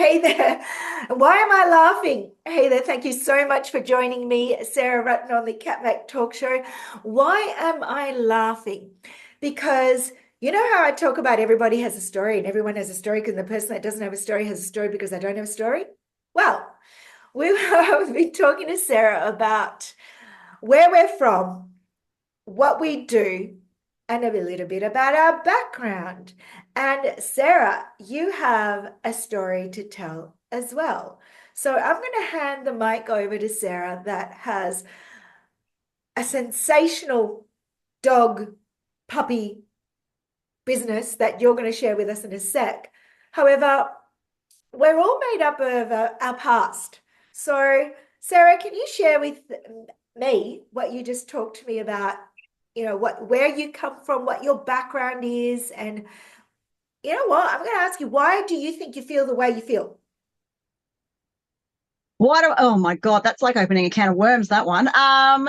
Hey there. Why am I laughing? Hey there. Thank you so much for joining me, Sarah Rutten, on the Kat Mak talk show. Why am I laughing? Because you know how I talk about everybody has a story and everyone has a story because the person that doesn't have a story has a story because they don't have a story? Well, we've been talking to Sarah about where we're from, what we do, and a little bit about our background. And Sarah, you have a story to tell as well. So I'm going to hand the mic over to Sarah that has a sensational dog puppy business that you're going to share with us in a sec. However, we're all made up of our past. So, Sarah, can you share with me what you just talked to me about? Where you come from, what your background is, and you know what? I'm going to ask you, why do you think you feel the way you feel? Oh my God, that's like opening a can of worms, that one.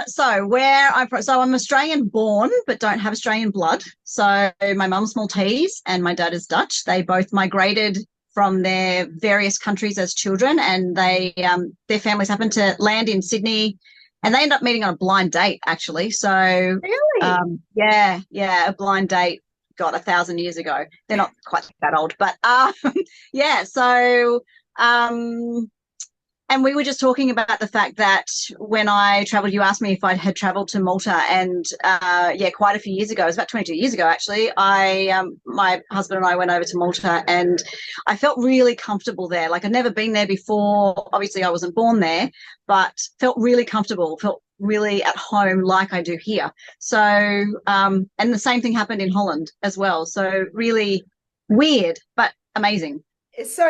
So where I'm from, so I'm Australian born, but don't have Australian blood. So my mum's Maltese and my dad is Dutch. They both migrated from their various countries as children, and their families happened to land in Sydney, and they ended up meeting on a blind date, actually. So Really? yeah, a blind date. God, 1,000 years ago. They're not quite that old, but yeah. So um, and we were just talking about the fact that when I traveled, you asked me if I had traveled to Malta, and yeah, quite a few years ago. It was about 22 years ago, actually. My husband and I went over to Malta, and I felt really comfortable there. Like I'd never been there before. Obviously, I wasn't born there, but felt really comfortable. Felt really at home, like I do here. So, and the same thing happened in Holland as well. So really weird, but amazing. So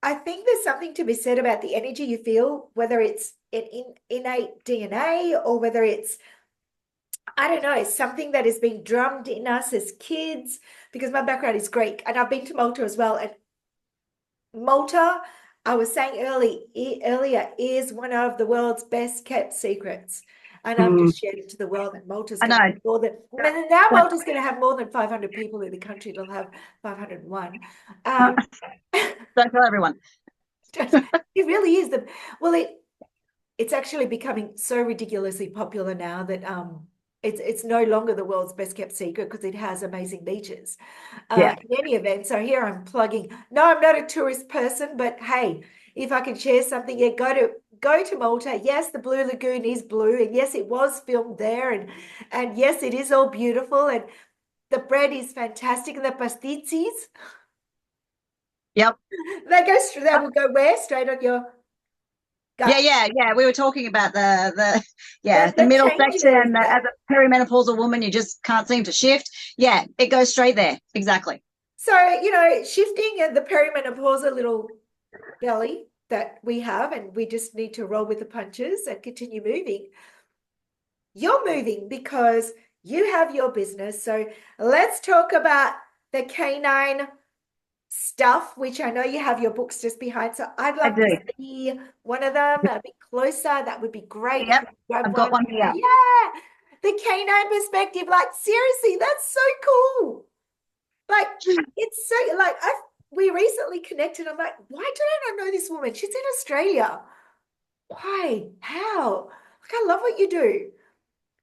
I think there's something to be said about the energy you feel, whether it's innate DNA or whether it's, I don't know, something that has been drummed in us as kids, because my background is Greek and I've been to Malta as well. And Malta, I was saying earlier, is one of the world's best kept secrets. And I've Mm, just shared it to the world that Malta's I going to know. have more than, and now Malta's going to have more than 500 people in the country. It'll have 501. Um, Don't tell everyone. it really is well, it's actually becoming so ridiculously popular now that it's no longer the world's best kept secret because it has amazing beaches. Yeah. In any event, so here I'm plugging. No, I'm not a tourist person, but hey, if I can share something, yeah, go to Malta. Yes, the Blue Lagoon is blue, and yes, it was filmed there, and yes, it is all beautiful, and the bread is fantastic, and the pasticcis Yep. that will go where straight on your Yeah, gut. yeah, yeah. We were talking about the yeah, the The middle change section, there is and that. as a perimenopausal woman, you just can't seem to shift. Yeah, it goes straight there. Exactly. So, shifting the perimenopausal little belly that we have, and we just need to roll with the punches and continue moving. You're moving because you have your business. So let's talk about the canine stuff, which I know you have your books just behind. So I'd I love do. to see one of them a bit closer. That would be great if Yep. we grab I've got one. one here. Yeah, the canine perspective. Like, seriously, that's so cool. Like, it's so like we recently connected. I'm like, why don't I know this woman? She's in Australia. Why? How? Like, I love what you do.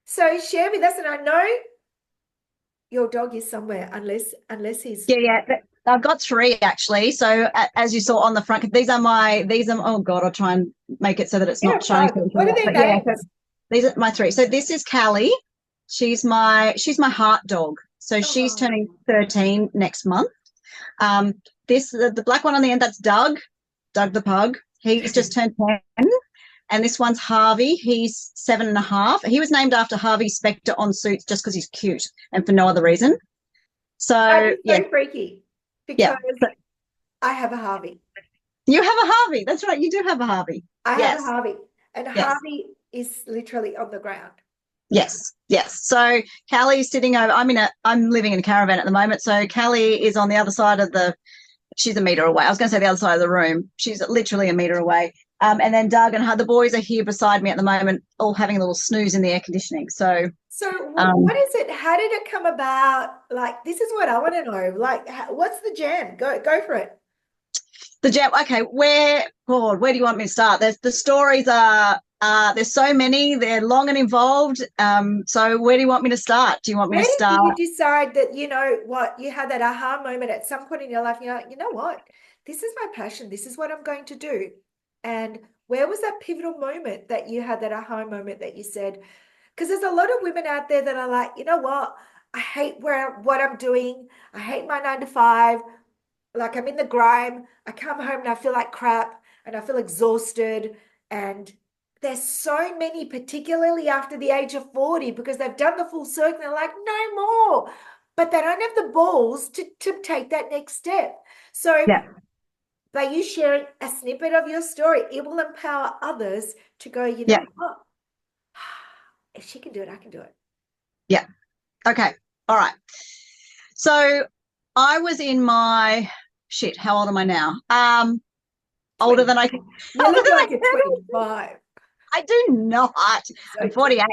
So share with us, and I know your dog is somewhere, unless he's Yeah, yeah. I've got three actually. So as you saw on the front, these are. Oh God, I'll try and make it so that it's in not a shining pug. through too What are much. their But yeah, so names? these are my three. So this is Callie. She's my heart dog. So she's Oh, turning 13 next month. Um, the black one on the end, that's Doug the pug. He's just turned 10. And this one's Harvey. He's 7.5. He was named after Harvey Specter on Suits just because he's cute and for no other reason. that So is yeah, so freaky yeah. because But I have a Harvey. you have a Harvey. That's right. You do have a Harvey. I have a Yes, Harvey, and yes, Harvey is literally on the ground. yes, yes. So Callie's sitting over. I'm living in a caravan at the moment. So Callie is on the other side of the she's a meter away. I was going to say the other side of the room. She's literally a meter away. And then Doug and the boys are here beside me at the moment, all having a little snooze in the air conditioning. So, So what um, is it? How did it come about? Like, this is what I want to know. Like, what's the jam? Go for it. The gem. Okay, where do you want me to start? The stories are there's so many. They're long and involved. So where do you want me to start? Do you want me Where to did start? you decide that, you know what, you had that aha moment at some point in your life? You're like, you know what? This is my passion. This is what I'm going to do. And where was that pivotal moment that you had that aha moment that you said, because there's a lot of women out there that are like, you know what? I hate what I'm doing. I hate my 9 to 5. Like I'm in the grime. I come home and I feel like crap and I feel exhausted. And there's so many, particularly after the age of 40, because they've done the full circle. They're like, no more. But they don't have the balls to take that next step. So Yeah, by you sharing a snippet of your story, it will empower others to go, you yeah, know what? If she can do it, I can do it. yeah. Okay, all right. So I was in my shit. How old am I now? Older than I can. 25. You Older look than I like a can. 25. I do not. So I'm true. 48.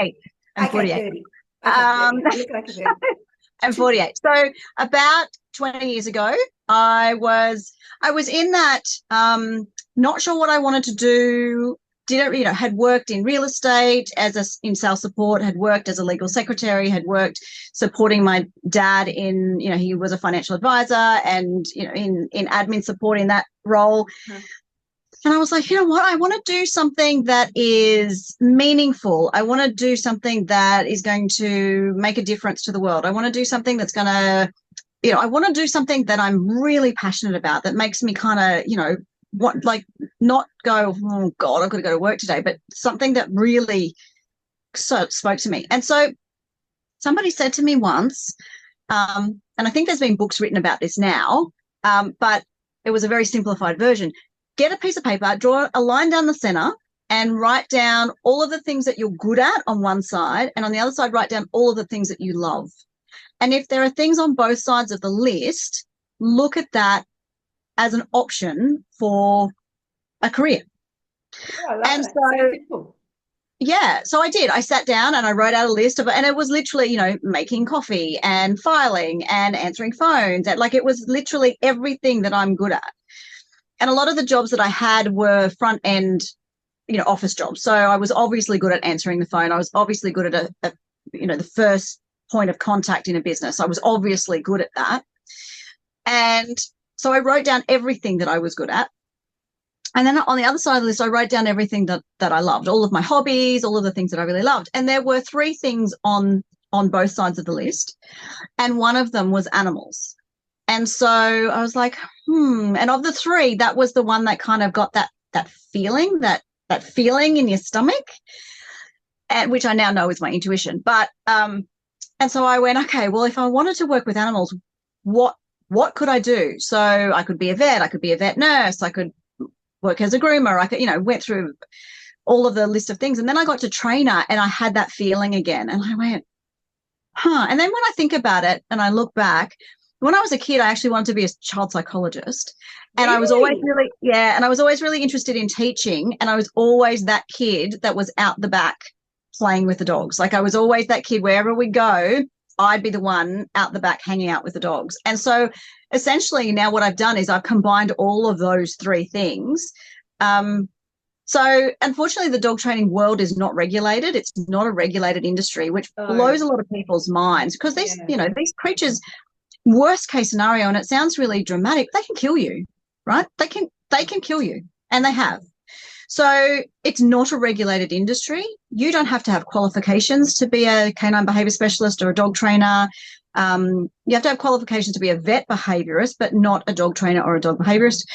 I'm Okay, 48. 30. Okay, Um, 30. You look like a 30. I'm 48. So about 20 years ago, I was in that not sure what I wanted to do. Didn't, had worked in real estate in sales support, had worked as a legal secretary, had worked supporting my dad in, he was a financial advisor and, in admin support in that role. Huh. And I was like, you know what? I want to do something that is meaningful. I want to do something that is going to make a difference to the world. I want to do something that's going to, I want to do something that I'm really passionate about, that makes me kind of, what, like, not go, oh God, I've got to go to work today, but something that really spoke to me. And so somebody said to me once, and I think there's been books written about this now, but it was a very simplified version. Get a piece of paper, draw a line down the center, and write down all of the things that you're good at on one side, and on the other side, write down all of the things that you love. And if there are things on both sides of the list, look at that as an option for a career. Oh, I love And that. So so, simple. yeah, so I did. I sat down and I wrote out a list and it was literally, making coffee and filing and answering phones. And like, it was literally everything that I'm good at. And a lot of the jobs that I had were front end, office jobs. So I was obviously good at answering the phone. I was obviously good at the first point of contact in a business. I was obviously good at that. And so I wrote down everything that I was good at. And then on the other side of the list, I wrote down everything that I loved, all of my hobbies, all of the things that I really loved. And there were 3 things on both sides of the list. And one of them was animals. And so I was like, And of the 3, that was the one that kind of got that feeling, that feeling in your stomach, and which I now know is my intuition. But and so I went, okay, well, if I wanted to work with animals, what could I do? So I could be a vet, I could be a vet nurse, I could work as a groomer, I could, went through all of the list of things. And then I got to trainer and I had that feeling again. And I went, And then when I think about it and I look back, when I was a kid, I actually wanted to be a child psychologist. And I was always Really? really, yeah, and I was always really interested in teaching. And I was always that kid that was out the back playing with the dogs. Like I was always that kid, wherever we go, I'd be the one out the back hanging out with the dogs. And so essentially now what I've done is I've combined all of those 3 things. So unfortunately, the dog training world is not regulated. It's not a regulated industry, which Oh, blows a lot of people's minds because yeah. these creatures, worst case scenario, and it sounds really dramatic, they can kill you, right? They can kill you, and they have. So it's not a regulated industry. You don't have to have qualifications to be a canine behavior specialist or a dog trainer. You have to have qualifications to be a vet behaviorist, but not a dog trainer or a dog behaviorist.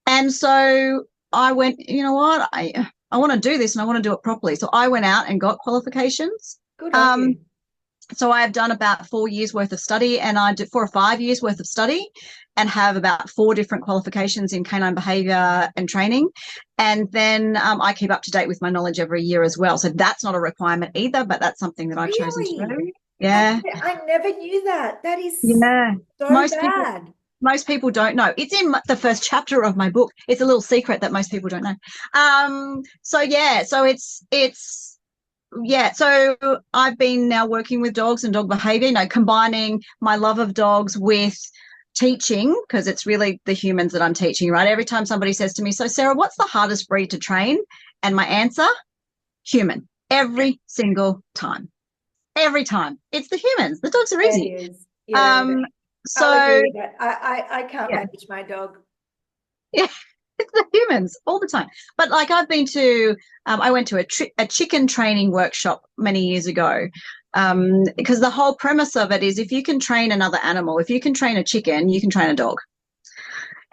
And so I went, you know what? I want to do this and I want to do it properly. So I went out and got qualifications. Good on you. So I have done about 4 years worth of study, and I did 4 or 5 years worth of study and have about 4 different qualifications in canine behavior and training. And then I keep up to date with my knowledge every year as well. So that's not a requirement either, but that's something that I've chosen to Really? do. Yeah. I never knew that. That is Yeah. so bad. Most people don't know. It's in the first chapter of my book. It's a little secret that most people don't know. So yeah, so it's yeah, so I've been now working with dogs and dog behavior, combining my love of dogs with teaching, because it's really the humans that I'm teaching, right? Every time somebody says to me, so Sarah, what's the hardest breed to train? And my answer, human, every single time. Every time. It's the humans. The dogs are It easy. is. Yeah, I'll So agree with that. I can't yeah, manage my dog. yeah, it's the humans all the time. But like I've been to, I went to a chicken training workshop many years ago, because the whole premise of it is if you can train another animal, if you can train a chicken, you can train a dog.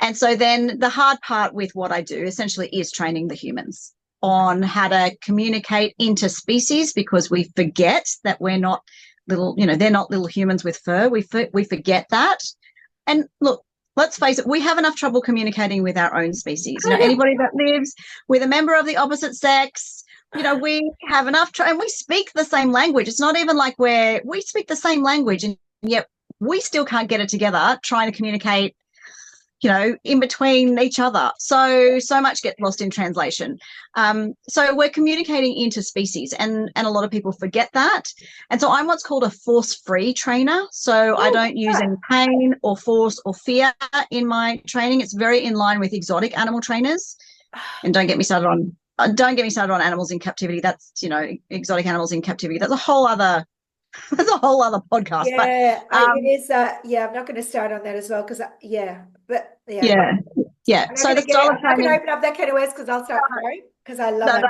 And so then the hard part with what I do essentially is training the humans on how to communicate interspecies, because we forget that we're not little, they're not little humans with fur. We forget that. And look, let's face it, we have enough trouble communicating with our own species. Anybody that lives with a member of the opposite sex, we have enough, and we speak the same language. It's not even like we speak the same language, and yet we still can't get it together trying to communicate in between each other. So much gets lost in translation. So we're communicating interspecies, and a lot of people forget that. And so I'm what's called a force-free trainer. So I don't use any pain or force or fear in my training. It's very in line with exotic animal trainers. And don't get me started on animals in captivity. That's, exotic animals in captivity. That's a whole other podcast. Yeah, But it is. Yeah, I'm not going to start on that as well because, but yeah. yeah. I'm not So going the to get it. style of I'm not going to training. open up that can of worms because I'll start crying because I love No, it.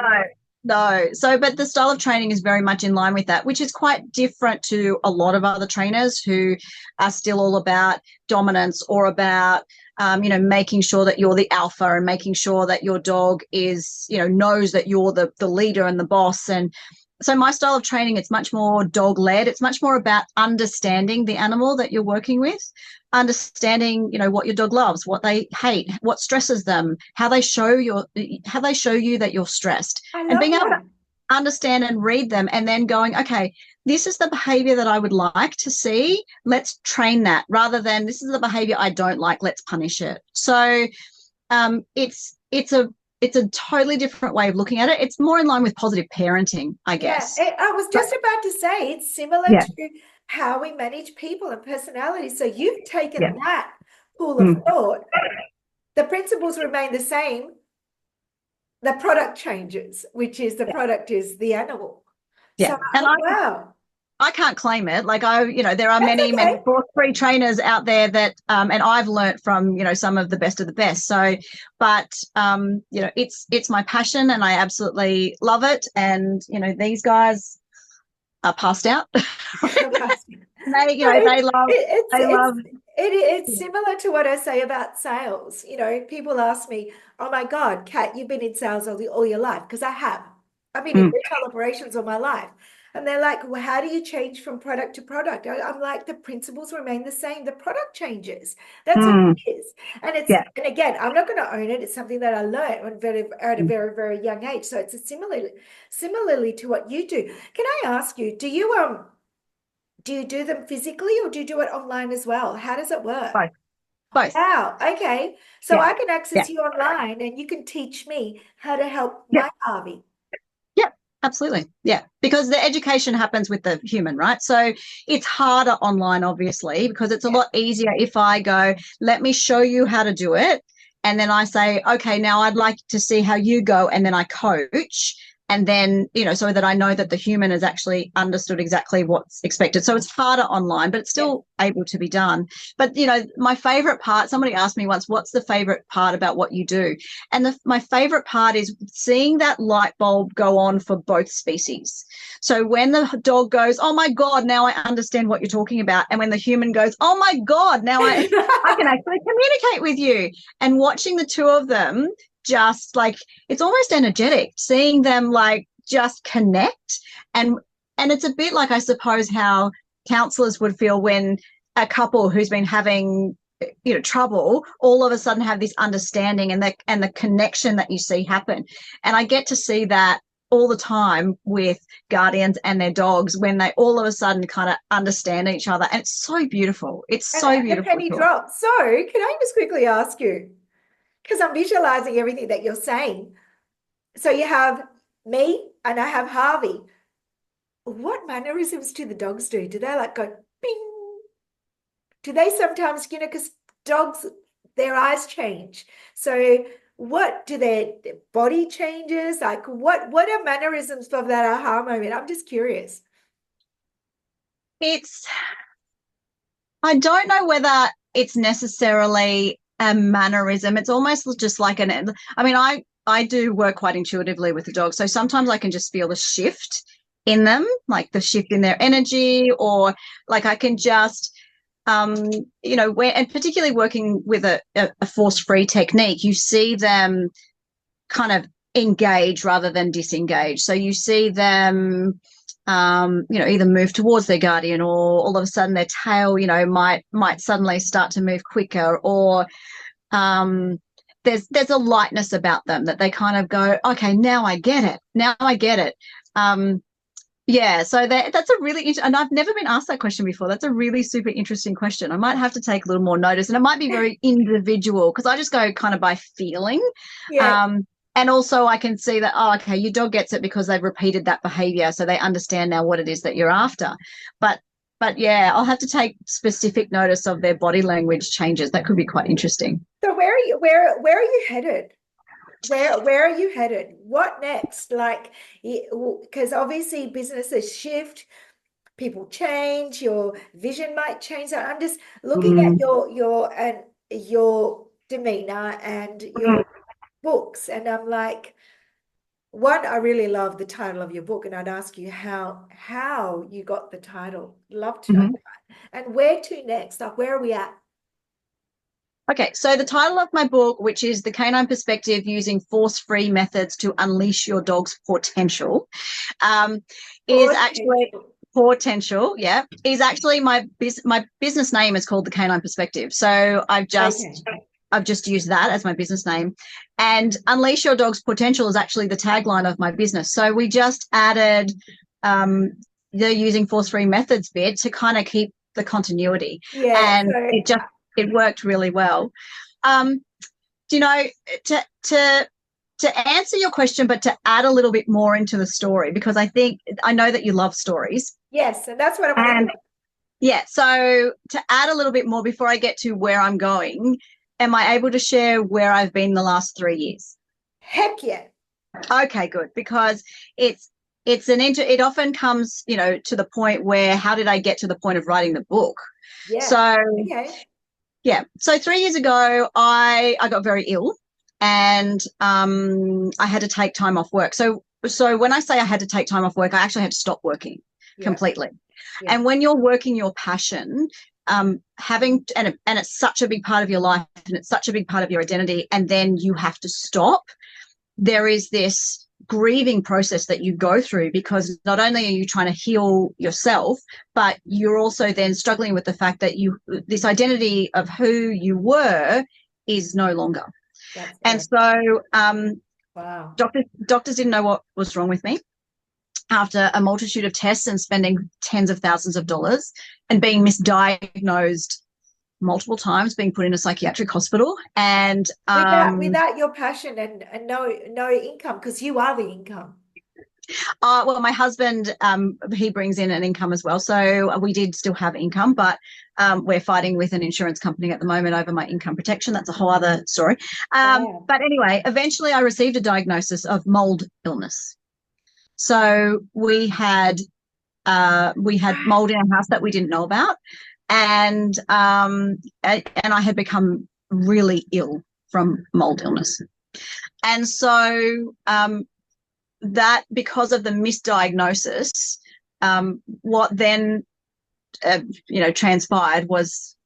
no, no. So, but the style of training is very much in line with that, which is quite different to a lot of other trainers who are still all about dominance or about, making sure that you're the alpha and making sure that your dog is, knows that you're the leader and the boss. And so my style of training, it's much more dog led. It's much more about understanding the animal that you're working with, understanding, what your dog loves, what they hate, what stresses them, how they show you that you're stressed, I and love being able to that. understand and read them, and then going, okay, this is the behavior that I would like to see. Let's train that, rather than this is the behavior I don't like. Let's punish it. So it's a totally different way of looking at it. It's more in line with positive parenting, I Yeah, guess. I was just about to say it's similar Yeah, to how we manage people and personalities. So you've taken yeah, that pool of mm, thought. The principles remain the same. The product changes, which is the yeah, product is the animal. yeah. So, And wow, I can't claim it. Like there are that's many okay. force-free trainers out there that, and I've learnt from, some of the best of the best. So, but, it's my passion and I absolutely love it. And, these guys are passed out. They, No, they love, they love, it's similar to what I say about sales. People ask me, "Oh my God, Kat, you've been in sales all your life," because I have. I've been in mm, retail operations all my life, and they're like, "Well, how do you change from product to product?" I'm like, "The principles remain the same. The product changes. That's all mm, it is." yeah, And again, I'm not going to own it. It's something that I learned at a mm, very, very young age. So it's a similarly to what you do. Can I ask you, do you do them physically or do you do it online as well? How does it work? both, both. Wow. Okay. So Yeah, I can yeah, access you online and you can teach me how to help yeah. my Harvey. Yeah, absolutely. Yeah, because the education happens with the human, right? So it's harder online, obviously, because it's a Yeah. lot easier if I go, let me show you how to do it. And then I say, okay, now I'd like to see how you go. And then I coach. And then, so that I know that the human has actually understood exactly what's expected. So it's harder online, but it's Yeah. still able to be done. But, my favorite part, somebody asked me once, what's the favorite part about what you do? And my favorite part is seeing that light bulb go on for both species. So when the dog goes, oh my God, now I understand what you're talking about. And when the human goes, oh my God, now I can actually communicate with you. And watching the two of them just like, it's almost energetic, seeing them like just connect. And it's a bit like, I suppose, how counselors would feel when a couple who's been having trouble all of a sudden have this understanding and the connection that you see happen. And I get to see that all the time with guardians and their dogs when they all of a sudden kind of understand each other, and it's so beautiful. It's And so the beautiful. penny drops. So can I just quickly ask you, because I'm visualizing everything that you're saying. So you have me and I have Harvey. What mannerisms do the dogs do? Do they like go bing? Do they sometimes, because dogs, their eyes change. So what do their body changes? Like what are mannerisms of that aha moment? I'm just curious. It's, I don't know whether it's necessarily a mannerism. It's almost just like I mean, I do work quite intuitively with the dog. So sometimes I can just feel the shift in them, like the shift in their energy, or like I can just, where, and particularly working with a force-free technique, you see them kind of engage rather than disengage. So you see them, either move towards their guardian, or all of a sudden their tail, might suddenly start to move quicker, or there's a lightness about them that they kind of go, okay, now I get it. Now I get it. Yeah, so that's a really and I've never been asked that question before. That's a really super interesting question. I might have to take a little more notice, and it might be very individual because I just go kind of by feeling. Yeah. And also I can see that, oh, okay, your dog gets it because they've repeated that behavior, so they understand now what it is that you're after. But yeah, I'll have to take specific notice of their body language changes. That could be quite interesting. So where are you headed? Where are you headed? What next? Like, because obviously businesses shift, people change, your vision might change. So I'm just looking at Mm. your demeanor and your books, and I'm like, one, I really love the title of your book, and I'd ask you how you got the title. Love to know Mm-hmm. that. And where to next? Like, where are we at? Okay, so the title of my book, which is The Canine Perspective Using Force-Free Methods to Unleash Your Dog's Potential, um, is actually Potential. potential, yeah, is actually my business name is called The Canine Perspective. So Okay. I've just used that as my business name. And Unleash Your Dog's Potential is actually the tagline of my business. So we just added the using force-free methods bit to kind of keep the continuity. Yeah. And So it worked really well. Um, you know, to to answer your question, but to add a little bit more into the story, because I know that you love stories. yes, and that's what I want to And hear. yeah, so to add a little bit more before I get to where I'm going, am I able to share where I've been the last 3 years? Heck yeah. Okay, good, because it often comes, to the point where how did I get to the point of writing the book? Yeah. So Okay. yeah, so 3 years ago I got very ill, and I had to take time off work. So when I say I had to take time off work, I actually had to stop working Yeah. completely. Yeah. And when you're working your passion, and it's such a big part of your life, and it's such a big part of your identity, and then you have to stop, there is this grieving process that you go through, because not only are you trying to heal yourself, but you're also then struggling with the fact that this identity of who you were is no longer. That's And correct. so Wow. doctors didn't know what was wrong with me after a multitude of tests and spending tens of thousands of dollars and being misdiagnosed multiple times, being put in a psychiatric hospital. And Without your passion and no income, because you are the income. well, my husband, he brings in an income as well, so we did still have income, but we're fighting with an insurance company at the moment over my income protection. That's a whole other story. Wow. But anyway, eventually I received a diagnosis of mold illness. So we had mold in our house that we didn't know about, and I had become really ill from mold illness. And so that, because of the misdiagnosis, what then transpired was,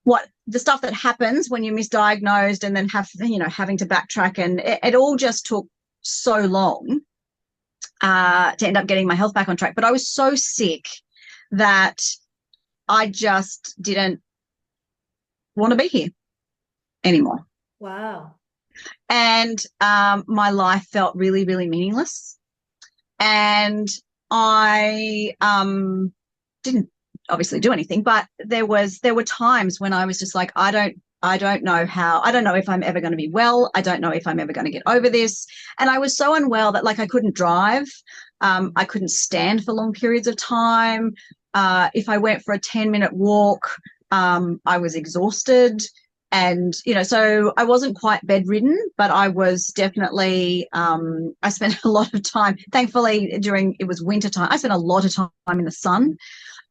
what the stuff that happens when you're misdiagnosed, and then having to backtrack, and it all just took so long to end up getting my health back on track. But I was so sick that I just didn't want to be here anymore. Wow. And my life felt really, really meaningless. And I didn't obviously do anything, but there were times when I was just like, I don't know how, I don't know if I'm ever going to be well. I don't know if I'm ever going to get over this. And I was so unwell that, like, I couldn't drive. I couldn't stand for long periods of time. If I went for a 10-minute walk, I was exhausted. And, so I wasn't quite bedridden, but I was definitely, I spent a lot of time, thankfully, it was winter time. I spent a lot of time in the sun.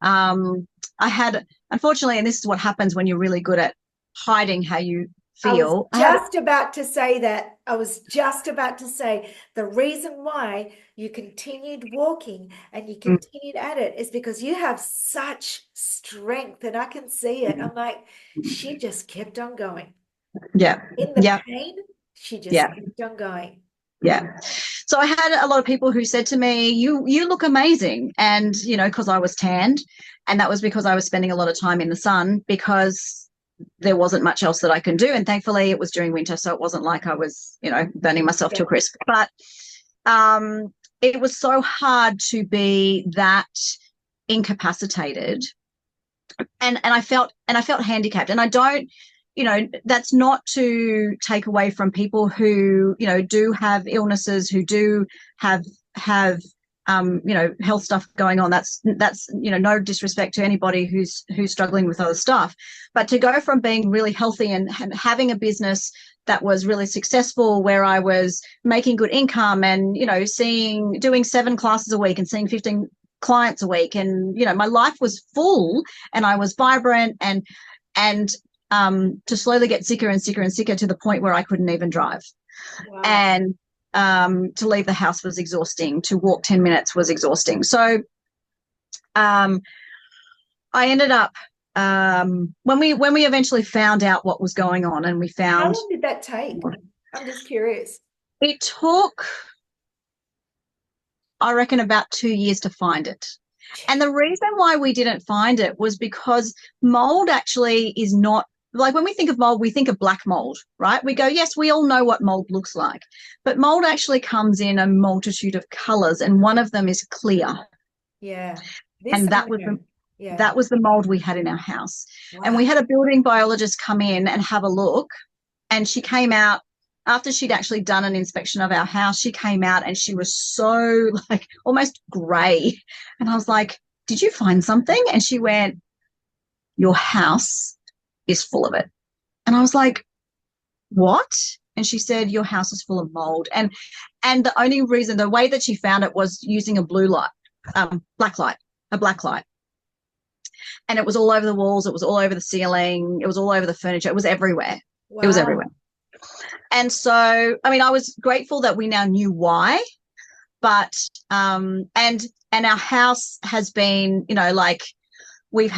I had, unfortunately, and this is what happens when you're really good at hiding how you I was feel. just about to say that. I was just about to say the reason why you continued walking and you Mm, continued at it is because you have such strength, and I can see it. I'm like, she just kept on going. yeah, In the yeah, pain, she just yeah, kept on going. yeah. So I had a lot of people who said to me, you look amazing. And, because I was tanned, and that was because I was spending a lot of time in the sun, because there wasn't much else that I can do. And thankfully it was during winter, so it wasn't like I was, burning myself to Yeah. a crisp. But it was so hard to be that incapacitated, and I felt handicapped. And I don't, that's not to take away from people who, do have illnesses, who do have health stuff going on. That's no disrespect to anybody who's struggling with other stuff. But to go from being really healthy and having a business that was really successful, where I was making good income and, doing 7 classes a week and seeing 15 clients a week, and my life was full and I was vibrant, and to slowly get sicker and sicker and sicker, to the point where I couldn't even drive. Wow. And to leave the house was exhausting. To walk 10 minutes was exhausting. So I ended up, when we eventually found out what was going on, and we How found, long did that take? I'm just curious. it took, I reckon, about 2 years to find it. And the reason why we didn't find it was because mold actually is not, like, when we think of mold, we think of black mold, right? We go, yes, we all know what mold looks like, but mold actually comes in a multitude of colors, and one of them is clear. Yeah. This And I that was know. Yeah. the mold we had in our house. And Wow. we had a building biologist come in and have a look, and she came out after she'd actually done an inspection of our house. She came out and she was so, like, almost grey. And I was like, did you find something? And she went, your house is full of it. And I was like, what? And she said, your house is full of mold. And the only reason, the way that she found it, was using a black light. And it was all over the walls. It was all over the ceiling. It was all over the furniture. It was everywhere. It was Wow. everywhere. And so, I mean, I was grateful that we now knew why, but, and our house has been, like, we've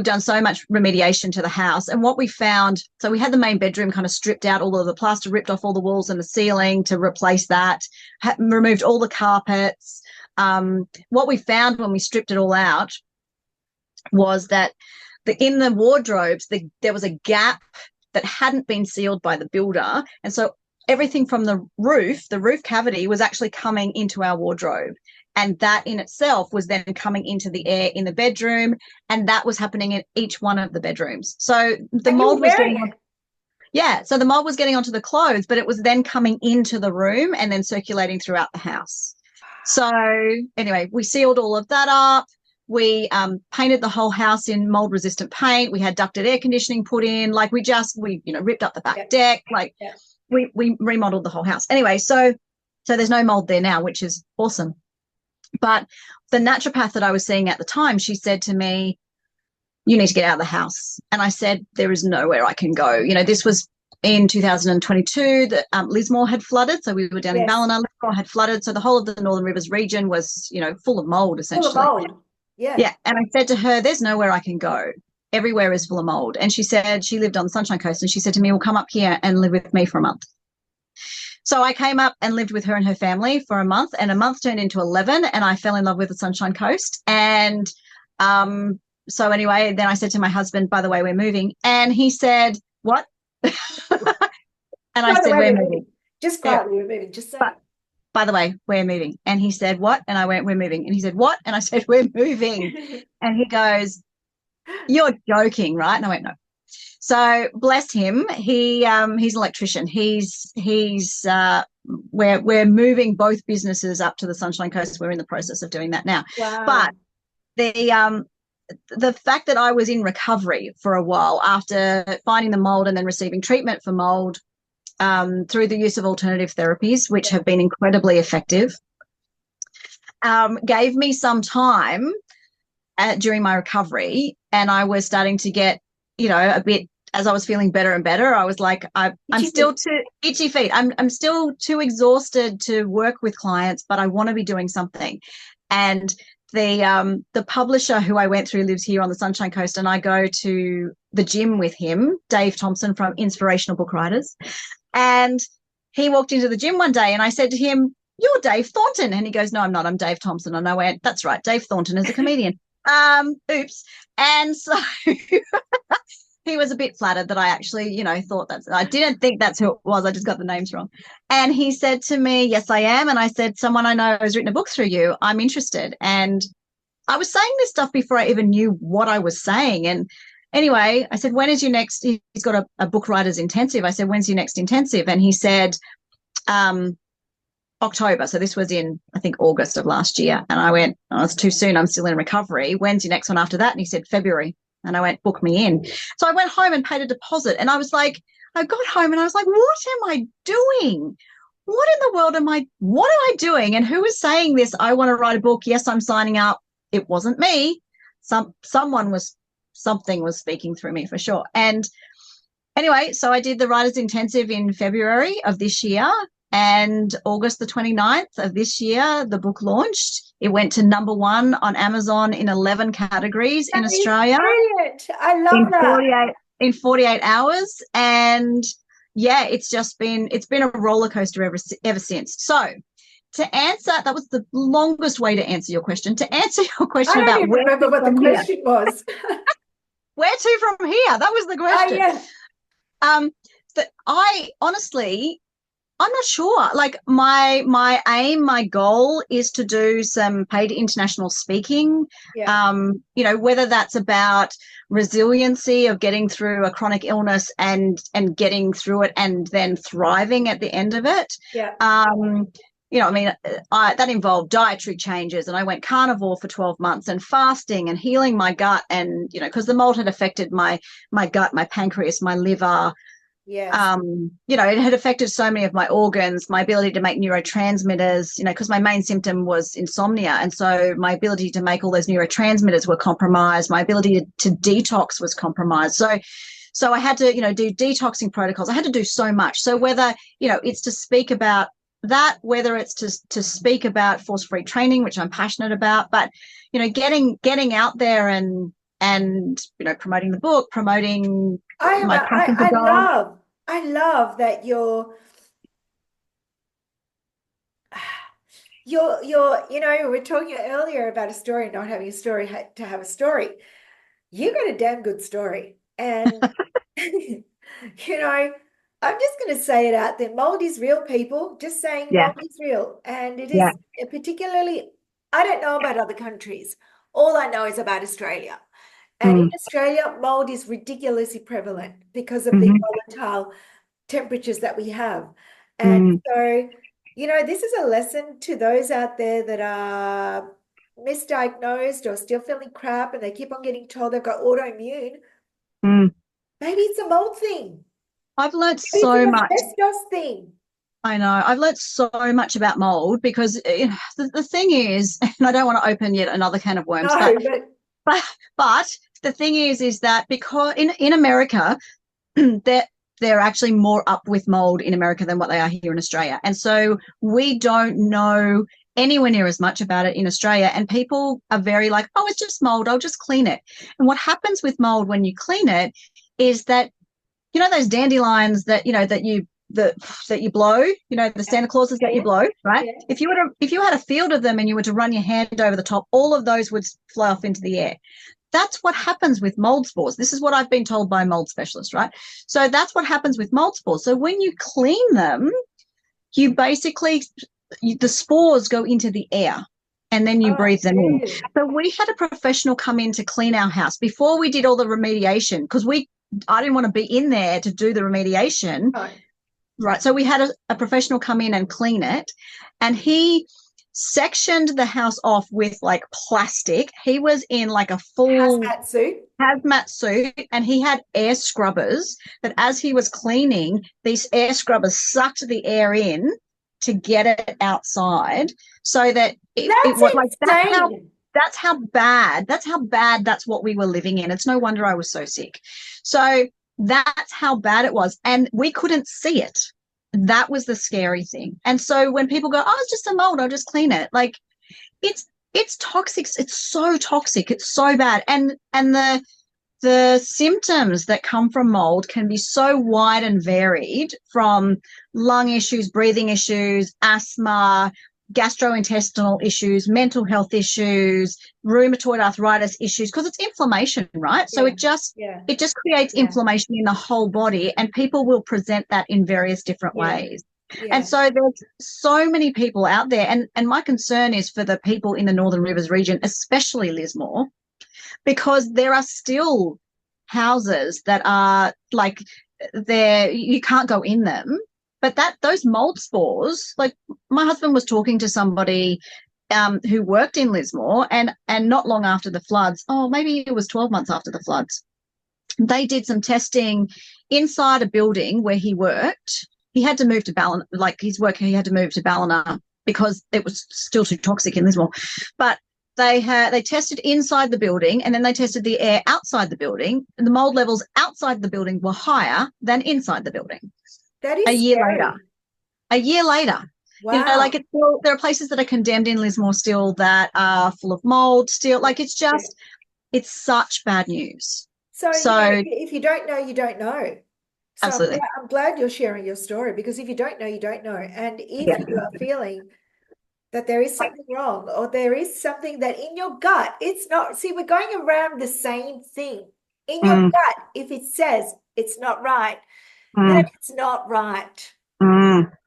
done so much remediation to the house. And what we found, so we had the main bedroom kind of stripped out, all of the plaster ripped off all the walls and the ceiling to replace that, removed all the carpets. What we found when we stripped it all out was that in the wardrobes, there was a gap that hadn't been sealed by the builder. And so everything from the roof cavity, was actually coming into our wardrobe. And that in itself was then coming into the air in the bedroom. And that was happening in each one of the bedrooms. So the mold was getting on, yeah. So the mold was getting onto the clothes, but it was then coming into the room and then circulating throughout the house. So anyway, we sealed all of that up. We painted the whole house in mold resistant paint. We had ducted air conditioning put in. Like, we ripped up the back deck. Like, we remodeled the whole house. Anyway, so there's no mold there now, which is awesome. But the naturopath that I was seeing at the time, she said to me, you need to get out of the house. And I said, there is nowhere I can go. This was in 2022 that Lismore had flooded. So we were down in Ballina. Lismore had flooded. So the whole of the Northern Rivers region was, full of mold, essentially. Full of mold. Yeah. Yeah. And I said to her, there's nowhere I can go. Everywhere is full of mold. And she said, she lived on the Sunshine Coast, and she said to me, well, come up here and live with me for a month. So I came up and lived with her and her family for a month, and a month turned into 11, and I fell in love with the Sunshine Coast. And so anyway, then I said to my husband, by the way, we're moving. And he said, what? And I said, we're moving. Just quietly, we're moving. Just say. By the way, we're moving. And he said, what? And I went, we're moving. And he said, what? And I said, we're moving. And he goes, you're joking, right? And I went, no. So bless him. He's an electrician. We're moving both businesses up to the Sunshine Coast. We're in the process of doing that now. Wow. But the fact that I was in recovery for a while after finding the mold and then receiving treatment for mold through the use of alternative therapies, which have been incredibly effective, gave me some time during my recovery, and I was starting to get, a bit, as I was feeling better and better, I was like, I'm still too itchy feet. I'm still too exhausted to work with clients, but I want to be doing something. And the publisher who I went through lives here on the Sunshine Coast, and I go to the gym with him, Dave Thompson from Inspirational Book Writers. And he walked into the gym one day and I said to him, "You're Dave Thornton." And he goes, "No, I'm not. I'm Dave Thompson." And I went, "That's right. Dave Thornton is a comedian." Oops. And so he was a bit flattered that I actually, thought I didn't think that's who it was. I just got the names wrong. And he said to me, "Yes, I am." And I said, "Someone I know has written a book through you. I'm interested." And I was saying this stuff before I even knew what I was saying. And anyway, I said, "When is your next?" He's got a book writers intensive. I said, "When's your next intensive?" And he said, October. So this was in, I think, August of last year. And I went, "Oh, it's too soon. I'm still in recovery. When's your next one after that?" And he said, "February." And I went, "Book me in." So I went home and paid a deposit. And I was like, I got home and I was like, what am I doing? What in the world what am I doing? And who is saying this? I want to write a book. Yes, I'm signing up. It wasn't me. Something was speaking through me for sure. And anyway, so I did the Writers Intensive in February of this year, and August the 29th of this year, the book launched. It went to #1 on Amazon in 11 categories in Australia. Brilliant. I love that. In 48 hours. And yeah, it's been a roller coaster ever since. So to answer, that was the longest way to answer your question. To answer your question about I don't even remember what the question was. Where to from here? That was the question. That I honestly, I'm not sure. Like my aim, my goal is to do some paid international speaking. Whether that's about resiliency of getting through a chronic illness and getting through it and then thriving at the end of it. That involved dietary changes, and I went carnivore for 12 months and fasting and healing my gut, and because the mold had affected my gut, my pancreas, my liver. It had affected so many of my organs, my ability to make neurotransmitters, because my main symptom was insomnia. And so my ability to make all those neurotransmitters were compromised. My ability to detox was compromised. So I had to, do detoxing protocols. I had to do so much. So whether, it's to speak about that, whether it's to speak about force-free training, which I'm passionate about, but, getting out there and promoting the book, promoting my passion for God. I love that you're we were talking earlier about a story, not having a story to have a story. You got a damn good story. And I'm just going to say it out there. Mold is real, people. Just saying, mold is real. And it is particularly, I don't know about other countries. All I know is about Australia. And in Australia, mold is ridiculously prevalent because of the volatile temperatures that we have. And so, this is a lesson to those out there that are misdiagnosed or still feeling crap and they keep on getting told they've got autoimmune. Maybe it's a mold thing. I've learned so much. Asbestos thing. I know. I've learned so much about mold because the thing is, and I don't want to open yet another can of worms, but the thing is that because in America, they're actually more up with mold in America than what they are here in Australia. And so we don't know anywhere near as much about it in Australia. And people are very like, "Oh, it's just mold. I'll just clean it." And what happens with mold when you clean it is that, those dandelions that you blow, the Santa Clauses that you blow, right? If you had a field of them and you were to run your hand over the top, all of those would fly off into the air. That's what happens with mold spores. This is what I've been told by mold specialists, right? So that's what happens with mold spores. So when you clean them, you basically, the spores go into the air and then you breathe them in. So we had a professional come in to clean our house before we did all the remediation because I didn't want to be in there to do the remediation. Right. So we had a professional come in and clean it, and he sectioned the house off with like plastic. He was in like a full Hazmat suit. hazmat suit, and he had air scrubbers that as he was cleaning, these air scrubbers sucked the air in to get it outside so that it That's was like insane. that's how bad that's what we were living in. It's no wonder I was so sick. So that's how bad it was, and we couldn't see it. That was the scary thing. And so when people go, oh, it's just a mold, I'll just clean it, like it's toxic. It's so toxic. It's so bad. And the symptoms that come from mold can be so wide and varied, from lung issues, breathing issues, asthma, gastrointestinal issues, mental health issues, rheumatoid arthritis issues, because it's inflammation, right? So it just creates inflammation in the whole body, and people will present that in various different ways. And so there's so many people out there, and my concern is for the people in the Northern Rivers region, especially Lismore, because there are still houses that are like, you can't go in them, but those mold spores, like my husband was talking to somebody who worked in Lismore, and not long after the floods, maybe it was 12 months after the floods, they did some testing inside a building where he worked. He had to move to Ballina, like his work, he had to move to Ballina because it was still too toxic in Lismore. But they tested inside the building, and then they tested the air outside the building, and the mold levels outside the building were higher than inside the building. That is a year scary. later. A year later. Wow. Like it's still, there are places that are condemned in Lismore still that are full of mold still. Like it's such bad news. So if you don't know, you don't know. So Absolutely. I'm glad you're sharing your story, because if you don't know, you don't know. And if you are feeling that there is something wrong, or there is something that in your gut, it's not, see, we're going around the same thing. In your gut, if it says it's not right, then it's not right.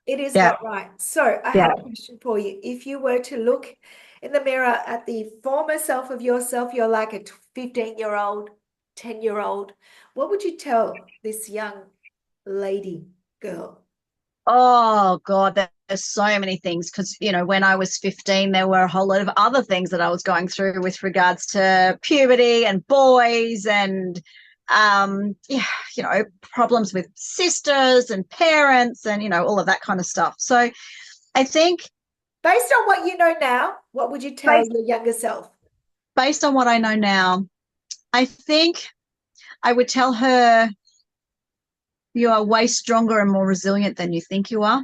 It is not right. So I have a question for you. If you were to look in the mirror at the former self of yourself, you're like a 15-year-old, 10-year-old, what would you tell this young lady girl? Oh God, there's so many things, because when I was 15, there were a whole lot of other things that I was going through with regards to puberty and boys, and problems with sisters and parents, and all of that kind of stuff. So I think, based on what you know now, what would you tell your younger self? Based on what I know now, I think I would tell her, you are way stronger and more resilient than you think you are.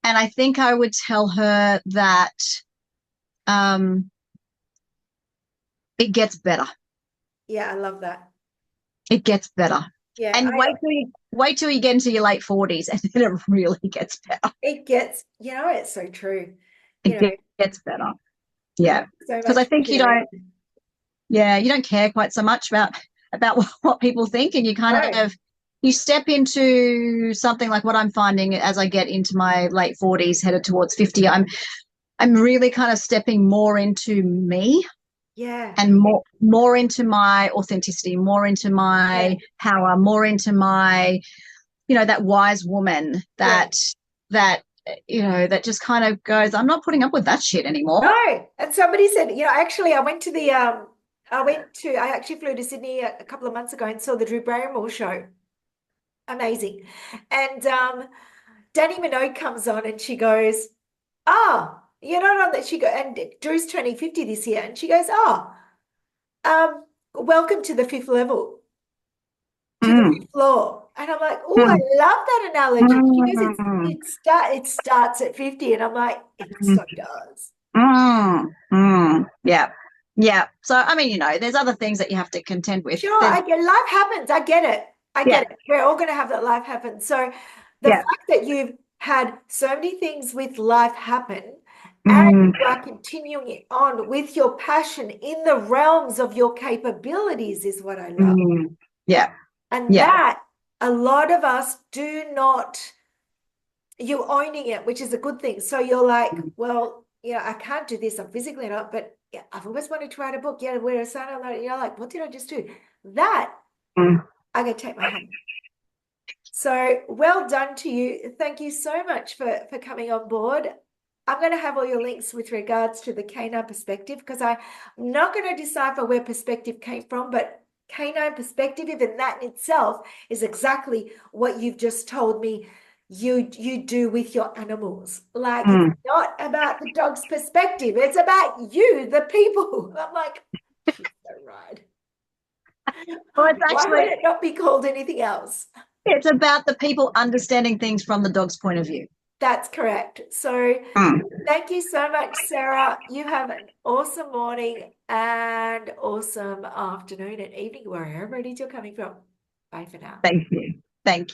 And I think I would tell her that it gets better. Yeah, I love that. It gets better. Yeah. And wait till you get into your late 40s, and then it really gets better. It gets, it's so true. It gets better. Yeah. Because I think you don't care quite so much about what people think, and you kind of, you step into something like what I'm finding as I get into my late 40s, headed towards 50. I'm really kind of stepping more into me. Yeah. And more into my authenticity, more into my power, more into my, that wise woman that just kind of goes, I'm not putting up with that shit anymore. No. And somebody said, actually, I actually flew to Sydney a couple of months ago and saw the Drew Barrymore show. Amazing. And Danny Minogue comes on, and she goes, you're not on that. And Drew's turning 50 this year. And she goes, welcome to the fifth level, to the fifth floor. And I'm like, I love that analogy. She goes, it starts at 50. And I'm like, it so does. Yeah. Yeah. So, I mean, there's other things that you have to contend with. Sure, life happens. I get it. I get it. We're all going to have that life happen. So the fact that you've had so many things with life happen, and you are continuing on with your passion in the realms of your capabilities, is what I love. Yeah. And that a lot of us do not, you're owning it, which is a good thing. So you're like, well, I can't do this. I'm physically not, but I've always wanted to write a book. Wear a sign on that. Like, what did I just do? That I'm going to take my hand. So well done to you. Thank you so much for coming on board. I'm going to have all your links with regards to the canine perspective because I'm not going to decipher where perspective came from, but canine perspective, even that in itself, is exactly what you've just told me you do with your animals. Like it's Mm. not about the dog's perspective, it's about you, the people. I'm like, she's so right. Well, it's Why would actually it not be called anything else? it's about the people understanding things from the dog's point of view. That's correct. So Mm. thank you so much, Sarah. You have an awesome morning and awesome afternoon and evening, wherever it is you're coming from. Bye for now. Thank you. Thank you.